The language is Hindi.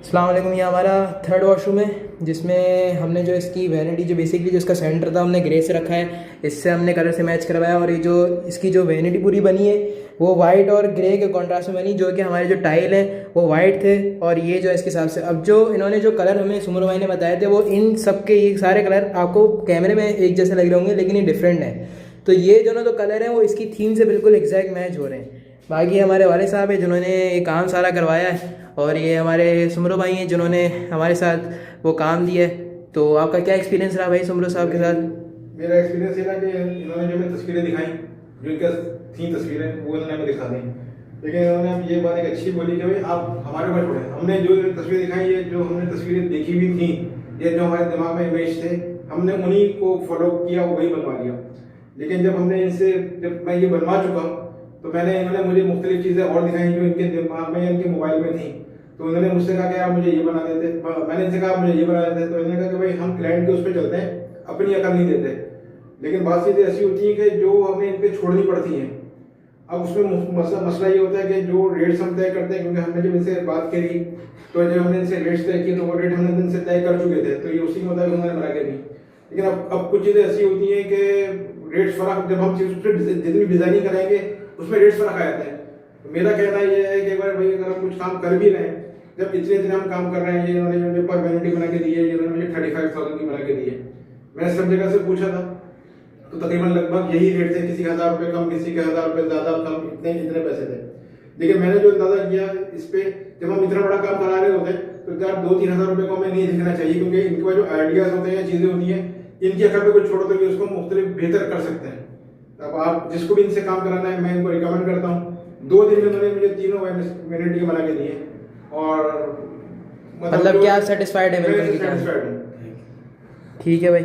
अस्सलाम वालेकुम। ये हमारा थर्ड वॉशरूम है जिसमें हमने जो इसकी वैनिटी जो बेसिकली जो इसका सेंटर था हमने ग्रे से रखा है। इससे हमने कलर से मैच करवाया और ये जो इसकी जो वैनिटी पूरी बनी है वो वाइट और ग्रे के कॉन्ट्रास्ट में बनी, जो कि हमारे जो टाइल है वो वाइट थे और ये जो इसके हिसाब से अब जो इन्होंने जो कलर हमें सुमर भाई ने बताए थे वो इन सब के ये सारे कलर आपको कैमरे में एक जैसे लग रहे होंगे लेकिन ये डिफरेंट है। तो ये दोनों जो कलर हैं वो इसकी थीम से बिल्कुल एग्जैक्ट मैच हो रहे हैं। बाकी हमारे वाले साहब है जिन्होंने ये काम सारा करवाया है और ये हमारे सुमरो भाई हैं जिन्होंने हमारे साथ वो काम दिया है। तो आपका क्या एक्सपीरियंस रहा भाई सुमरो साहब के साथ? मेरा एक्सपीरियंस ये ना कि इन्होंने जो हमें तस्वीरें दिखाई, जो इनका थी तस्वीरें वो इन्होंने हमें दिखा दी, लेकिन इन्होंने अब ये बात एक अच्छी बोली कि भाई आप हमारे ऊपर छोड़े। हमने जो तस्वीरें दिखाई, ये जो हमने तस्वीरें देखी भी थी, ये जो हमारे दिमाग में इमेज थे, हमने उन्हीं को फॉलो किया, वही बनवा लिया। लेकिन जब हमने इनसे जब मैं ये बनवा चुका तो इन्होंने मुझे मुख्तलिफ चीज़ें और दिखाई जो इनके दिमाग में या इनके मोबाइल में थी। तो उन्होंने मुझसे कहा कि यार मुझे ये बना देते, मैंने इनसे कहा मुझे ये बना देते, तो इन्होंने कहा कि भाई हम क्लाइंट के उस पर चलते हैं, अपनी अकल नहीं देते। लेकिन बात चीज़ें ऐसी होती हैं कि जो हमें इन पर छोड़नी पड़ती हैं। अब उसमें मसला ये होता है कि जो रेट्स हम तय करते हैं, क्योंकि हमने जब इनसे बात करी तो जब हमने इनसे रेट्स तय किए तो वो रेट हमने इनसे तय कर चुके थे, तो ये उसी के मुताबिक उन्होंने बना के दी। लेकिन अब कुछ चीज़ें ऐसी होती हैं कि रेट्स फर्क, जब हम चीज़ जितनी डिजाइनिंग कराएंगे उसमें रेट्स फर्क आ जाते हैं। तो मेरा कहना ये है कि एक बार भाई अगर हम कुछ काम कर भी रहे हैं, जब इतने दिन हम काम कर रहे हैं, ये इन्होंने मुझे पर वैनिटी बना के दी है, इन्होंने मुझे 35,000 की बना के दी है। मैंने सब जगह से पूछा था तो तकरीबन लगभग यही रेट थे, किसी के 1000 रुपये कम, किसी के 1000 रुपये ज़्यादा कम, इतने पैसे थे। लेकिन मैंने जो अंदाजा किया इस पे, जब हम इतना बड़ा काम करा रहे होते हैं तो यार 2-3 हज़ार रुपये को हमें नहीं दिखना चाहिए, क्योंकि इनके पास जो आइडियाज़ होते हैं, चीज़ें होती हैं, इनकी अकल पे कुछ छोड़ो तो ये उसको मुख्तलिफ बेहतर कर सकते हैं। अब आप जिसको भी इनसे काम कराना है, मैं इनको रिकमेंड करता हूँ। 2 दिन में उन्होंने मुझे तीनों वैनिटी बना के दिए और मतलब क्या सेटिस्फाइड है? बिल्कुल सेटिस्फाइड हूँ। ठीक है भाई।